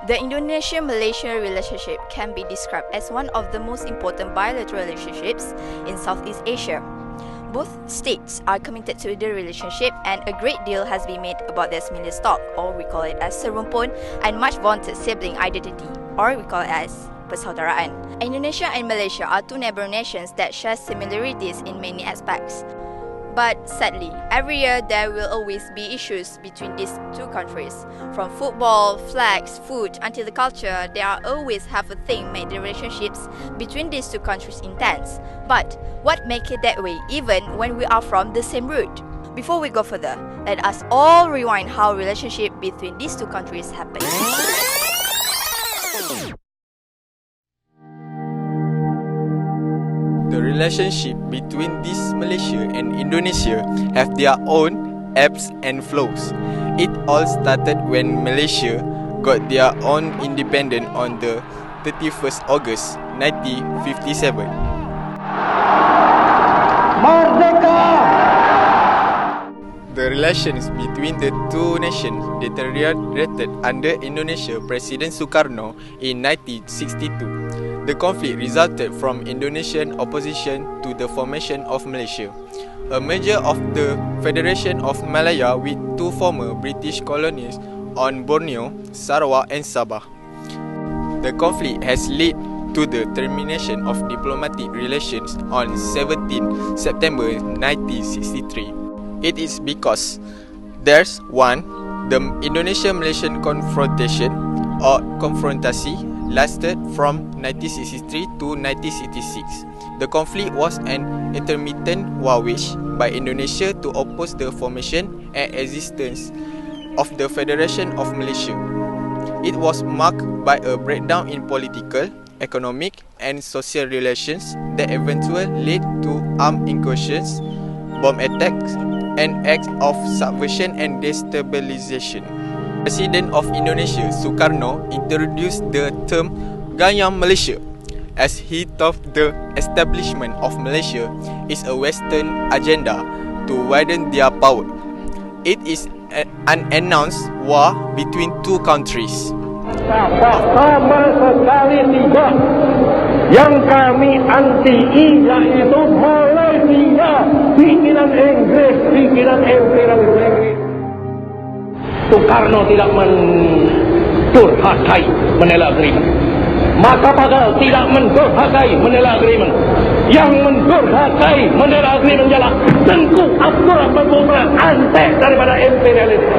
The Indonesia-Malaysia relationship can be described as one of the most important bilateral relationships in Southeast Asia. Both states are committed to the relationship and a great deal has been made about their similar stock, or we call it as serumpun, and much vaunted sibling identity, or we call it as persaudaraan. Indonesia and Malaysia are two neighboring nations that share similarities in many aspects. But sadly, every year there will always be issues between these two countries. From football, flags, food, until the culture, they are always have a thing make the relationships between these two countries intense. But what makes it that way even when we are from the same root? Before we go further, let us all rewind how relationship between these two countries happened. The relationship between this Malaysia and Indonesia have their own ebbs and flows. It all started when Malaysia got their own independence on the 31st August 1957. Merdeka! The relations between the two nations deteriorated under Indonesia President Sukarno in 1962. The conflict resulted from Indonesian opposition to the formation of Malaysia, a merger of the Federation of Malaya with two former British colonies on Borneo, Sarawak and Sabah. The conflict has led to the termination of diplomatic relations on 17 September 1963. It is because there's one, the Indonesia-Malaysian confrontation or confrontasi lasted from 1963 to 1966. The conflict was an intermittent warwish by Indonesia to oppose the formation and existence of the Federation of Malaysia. It was marked by a breakdown in political, economic and social relations that eventually led to armed incursions, bomb attacks and acts of subversion and destabilization. President of Indonesia, Sukarno, introduced the term Gayam Malaysia as he thought the establishment of Malaysia is a Western agenda to widen their power. It is an unannounced war between two countries. Sama sekali tidak. Yang kami anti-i yaitu Malaysia, pikiran Inggris, pikiran imperialis Inggris. Sukarno tidak mendurhakai menolak agreement. Maka Pagal tidak mendurhakai menolak agreement. Yang mendurhakai menolak agreement ialah Tengku Abdul Rahman Bumrah, antek daripada imperialisme.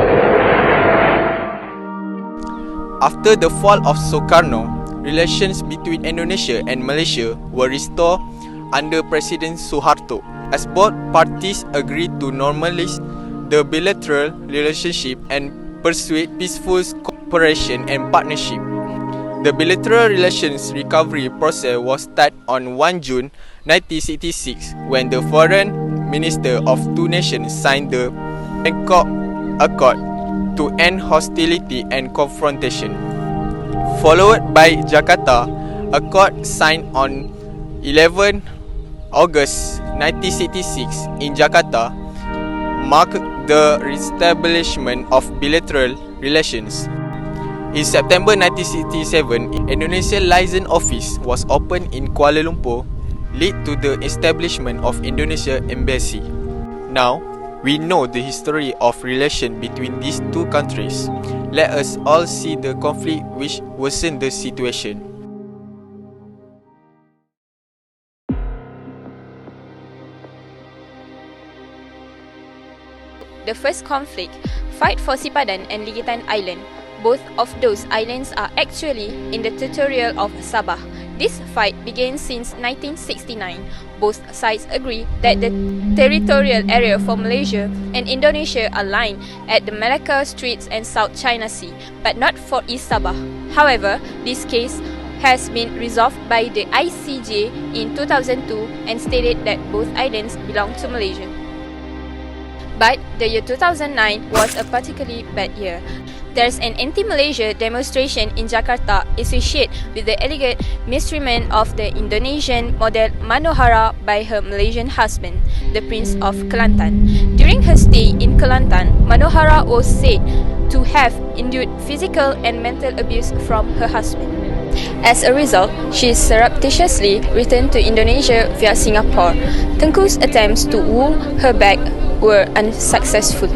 After the fall of Sukarno, relations between Indonesia and Malaysia were restored under President Suharto, as both parties agreed to normalize the bilateral relationship and pursue peaceful cooperation and partnership. The bilateral relations recovery process was started on 1 June 1966 when the foreign minister of two nations signed the Bangkok Accord to end hostility and confrontation. Followed by Jakarta Accord signed on 11 August 1966 in Jakarta marked the reestablishment of bilateral relations. In September 1967, Indonesia Liaison Office was opened in Kuala Lumpur, led to the establishment of Indonesia Embassy. Now, we know the history of relation between these two countries. Let us all see the conflict which worsened the situation. The first conflict, fight for Sipadan and Ligitan Island. Both of those islands are actually in the territorial of Sabah. This fight began since 1969. Both sides agree that the territorial area for Malaysia and Indonesia are lying at the Malacca Straits and South China Sea, but not for East Sabah. However, this case has been resolved by the ICJ in 2002 and stated that both islands belong to Malaysia. But the year 2009 was a particularly bad year. There's an anti-Malaysia demonstration in Jakarta associated with the alleged mistreatment of the Indonesian model Manohara by her Malaysian husband, the Prince of Kelantan. During her stay in Kelantan, Manohara was said to have endured physical and mental abuse from her husband. As a result, she surreptitiously returned to Indonesia via Singapore. Tengku's attempts to woo her back were unsuccessful.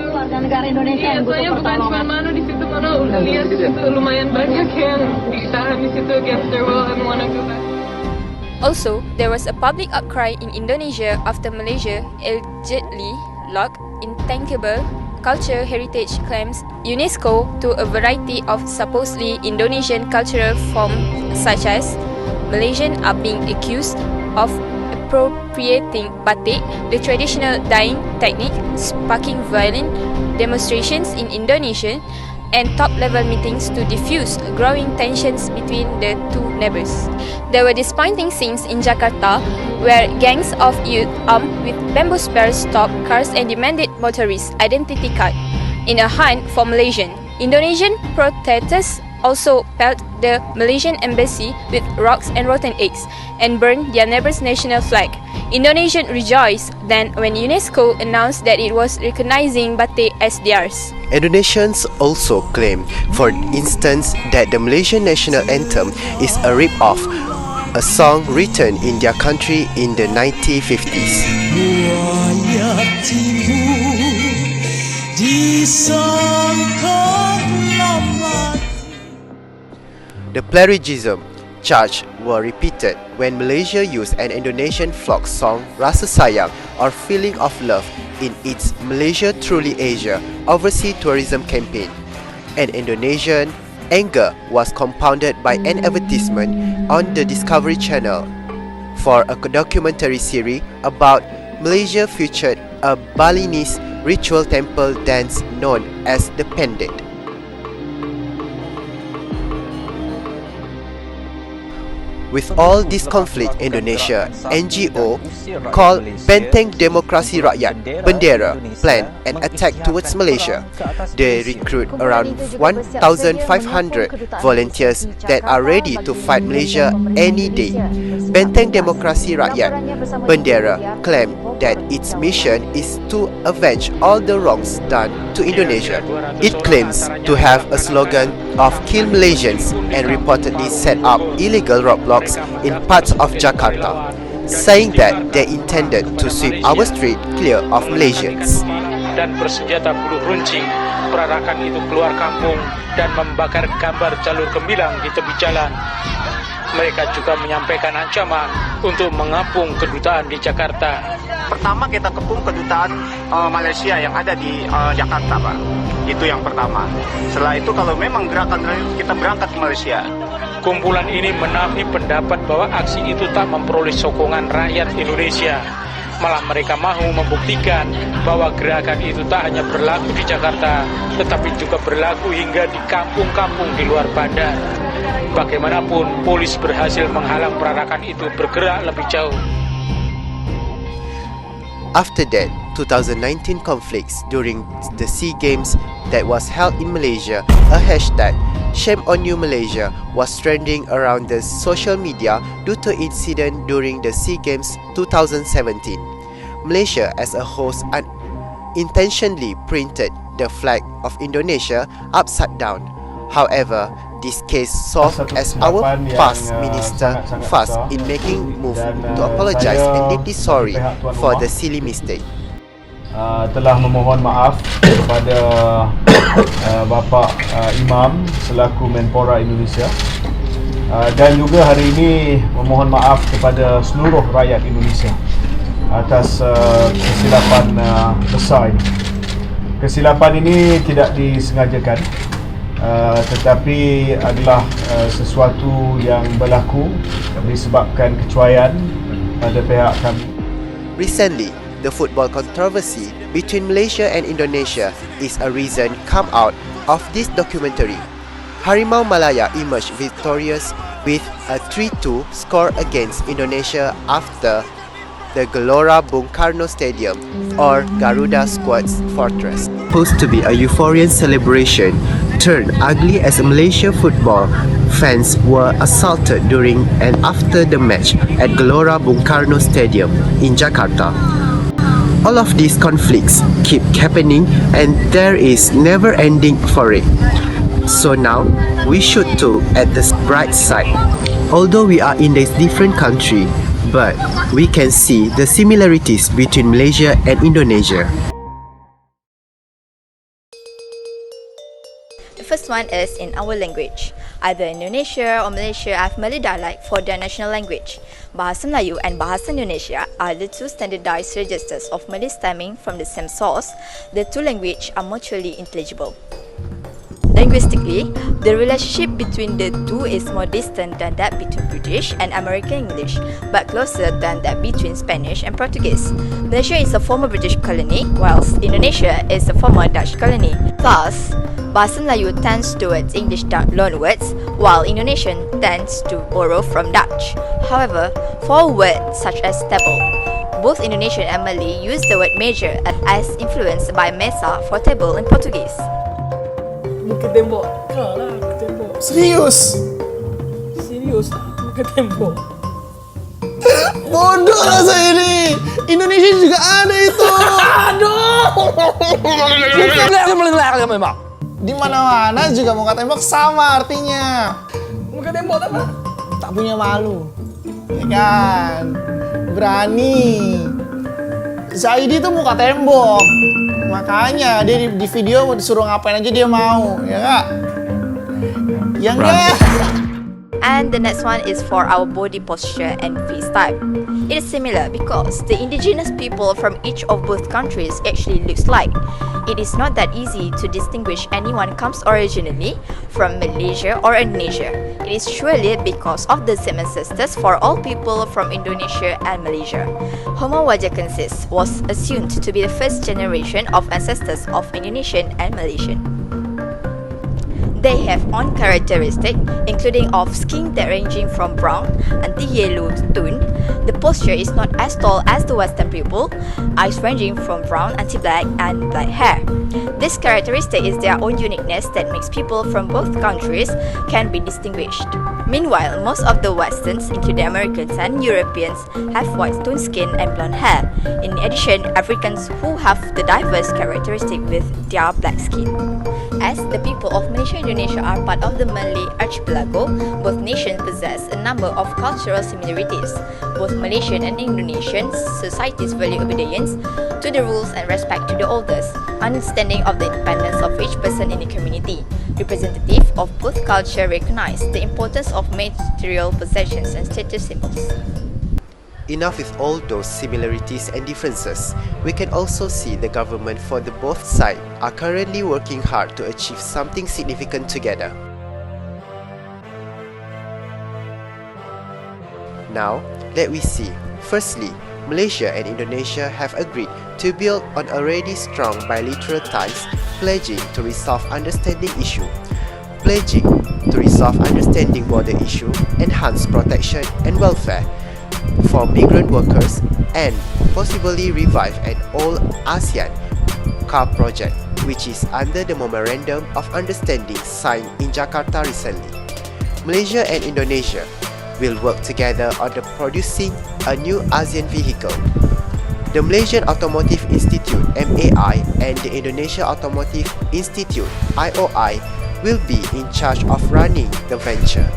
Warga negara Indonesia yang butuh pertolongan. Mana di situ mana udah lihat situ lumayan banyak yang ditahan di situ against their will and wanna go back. Also, there was a public outcry in Indonesia after Malaysia allegedly logged intangible cultural heritage claims UNESCO to a variety of supposedly Indonesian cultural forms, such as Malaysians are being accused of appropriating batik, the traditional dyeing technique, sparking violent demonstrations in Indonesia, and top-level meetings to diffuse growing tensions between the two neighbors. There were disappointing scenes in Jakarta where gangs of youth armed with bamboo spears stopped cars and demanded motorists' identity card in a hunt for Malaysian. Indonesian protesters also pelted the Malaysian embassy with rocks and rotten eggs and burned their neighbor's national flag. Indonesia rejoiced then when UNESCO announced that it was recognizing batik as theirs. Indonesians also claim, for instance, that the Malaysian national anthem is a rip-off, a song written in their country in the 1950s. The plagiarism charge were repeated when Malaysia used an Indonesian folk song Rasa Sayang or Feeling of Love in its Malaysia Truly Asia overseas tourism campaign. An Indonesian anger was compounded by an advertisement on the Discovery Channel for a documentary series about Malaysia featured a Balinese ritual temple dance known as the Pendek. With all this conflict, Indonesia, NGO called Benteng Demokrasi Rakyat, Bendera, plan an attack towards Malaysia. They recruit around 1,500 volunteers that are ready to fight Malaysia any day. Benteng Demokrasi Rakyat, Bendera, claimed that its mission is to avenge all the wrongs done to Indonesia. It claims to have a slogan of Kill Malaysians and reportedly set up illegal roadblocks in parts of Jakarta, saying that they intended to sweep our street clear of Malaysians. Dan bersenjata bulu runcing, perarakan itu keluar kampung dan membakar gambar jalur gemilang di tepi jalan. Mereka juga menyampaikan ancaman untuk mengapung kedutaan di Jakarta. Pertama kita kepung kedutaan Malaysia yang ada di Jakarta, Pak. Itu yang pertama. Setelah itu kalau memang gerakan kita berangkat ke Malaysia. Kumpulan ini menafi pendapat bahwa aksi itu tak memperoleh sokongan rakyat Indonesia. Malah mereka mahu membuktikan bahwa gerakan itu tak hanya berlaku di Jakarta, tetapi juga berlaku hingga di kampung-kampung di luar bandar. Bagaimanapun, polis berhasil menghalang perarakan itu bergerak lebih jauh. After that, 2019 conflicts during the SEA Games that was held in Malaysia, a hashtag Shame on You Malaysia was trending around the social media due to incident during the SEA Games 2017. Malaysia as a host unintentionally printed the flag of Indonesia upside down. However, this case solved as our past minister fast in making move to apologize and deeply sorry for the silly mistake. Telah memohon maaf kepada Bapak Imam selaku Menpora Indonesia dan juga hari ini memohon maaf kepada seluruh rakyat Indonesia atas kesilapan besar ini. Kesilapan ini tidak disengajakan, tetapi adalah sesuatu yang berlaku disebabkan kecuaian pada pihak kami. Recently, the football controversy between Malaysia and Indonesia is a reason come out of this documentary. Harimau Malaya emerged victorious with a 3-2 score against Indonesia after the Gelora Bung Karno Stadium, or Garuda Squad's fortress. Supposed to be a euphoric celebration turned ugly as Malaysia football fans were assaulted during and after the match at Gelora Bung Karno Stadium in Jakarta. All of these conflicts keep happening and there is never ending for it. So now, we should look at the bright side. Although we are in this different country, but we can see the similarities between Malaysia and Indonesia. The first one is in our language. Either Indonesia or Malaysia have Malay dialect for their national language. Bahasa Melayu and Bahasa Indonesia are the two standardized registers of Malay stemming from the same source. The two languages are mutually intelligible. Linguistically, the relationship between the two is more distant than that between British and American English, but closer than that between Spanish and Portuguese. Malaysia is a former British colony, whilst Indonesia is a former Dutch colony. Thus, Bahasa Melayu tends towards English loanwords, while Indonesian tends to borrow from Dutch. However, for words such as table, both Indonesian and Malay use the word major as influenced by mesa for table in Portuguese. Muka tembok. Kau lah muka tembok. Serius? Serius lah muka tembok. Bodoh lah saya ni. Indonesia juga ada itu. Aduh. Di mana-mana juga muka tembok sama artinya. Muka tembok apa? Tak punya malu. Ya kan? Berani. Zaidi tuh muka tembok. Makanya dia di video disuruh ngapain aja dia mau, ya nggak? Ya nggak? And the next one is for our body posture and face type. It is similar because the indigenous people from each of both countries actually looks like. It is not that easy to distinguish anyone comes originally from Malaysia or Indonesia. It is surely because of the same ancestors for all people from Indonesia and Malaysia. Homo wajakensis was assumed to be the first generation of ancestors of Indonesian and Malaysian. They have own characteristics, including of skin that ranging from brown until yellow tone. The posture is not as tall as the Western people, eyes ranging from brown until black and black hair. This characteristic is their own uniqueness that makes people from both countries can be distinguished. Meanwhile, most of the Westerns, including Americans and Europeans, have white toned skin and blonde hair. In addition, Africans who have the diverse characteristic with their black skin. As the people of Malaysia and Indonesia are part of the Malay archipelago, both nations possess a number of cultural similarities. Both Malaysian and Indonesian societies value obedience to the rules and respect to the elders, understanding of the independence of each person in the community. Representative of both cultures recognize the importance of material possessions and status symbols. Enough with all those similarities and differences, we can also see the government for the both sides are currently working hard to achieve something significant together. Now, let we see. Firstly, Malaysia and Indonesia have agreed to build on already strong bilateral ties, pledging to resolve understanding issue. Pledging to resolve understanding border issue, enhance protection and welfare for migrant workers, and possibly revive an old ASEAN car project which is under the Memorandum of Understanding signed in Jakarta recently. Malaysia and Indonesia will work together on the producing a new ASEAN vehicle. The Malaysian Automotive Institute MAI and the Indonesia Automotive Institute IOI will be in charge of running the venture.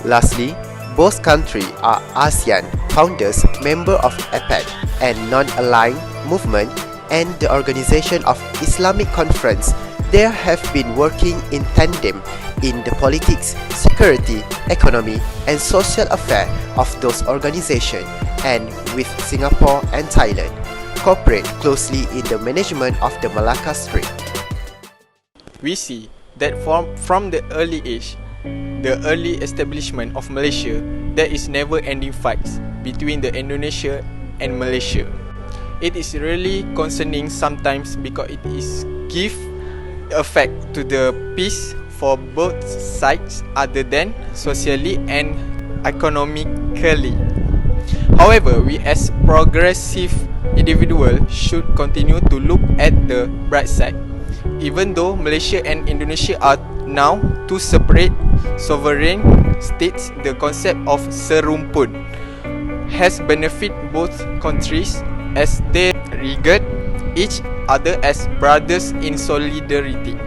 Lastly, both countries are ASEAN founders, member of APEC and non-aligned movement and the Organization of Islamic Conference. They have been working in tandem in the politics, security, economy and social affairs of those organizations, and with Singapore and Thailand cooperate closely in the management of the Malacca Strait. We see that from the early age, the early establishment of Malaysia, there is never-ending fights between the Indonesia and Malaysia. It is really concerning sometimes because it is give effect to the peace for both sides other than socially and economically. However, we as progressive individuals should continue to look at the bright side. Even though Malaysia and Indonesia are now two separate sovereign states, the concept of serumpun has benefited both countries as they regard each other as brothers in solidarity.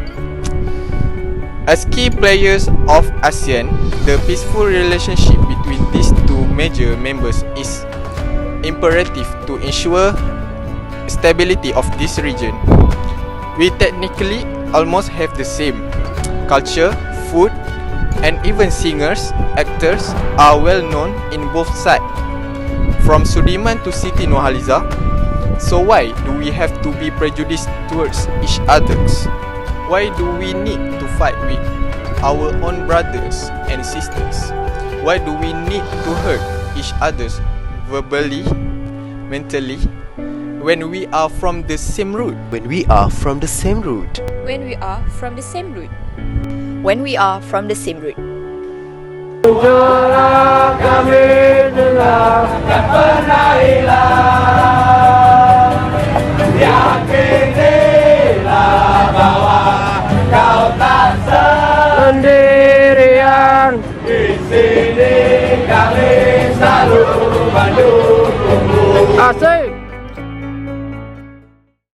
As key players of ASEAN, the peaceful relationship between these two major members is imperative to ensure stability of this region. We technically almost have the same culture, food, and even singers, actors are well known in both sides, from Sudirman to Siti Nurhaliza. So why do we have to be prejudiced towards each others? Why do we need to fight with our own brothers and sisters? Why do we need to hurt each others verbally, mentally, when we are from the same root? When we are from the same root. When we are from the same root. When we are from the same root. Muncullah kami dengar tak pernah hilang. Yakinilah bahwa kau tak sendirian. Di sini kami selalu mendukungmu. Asik.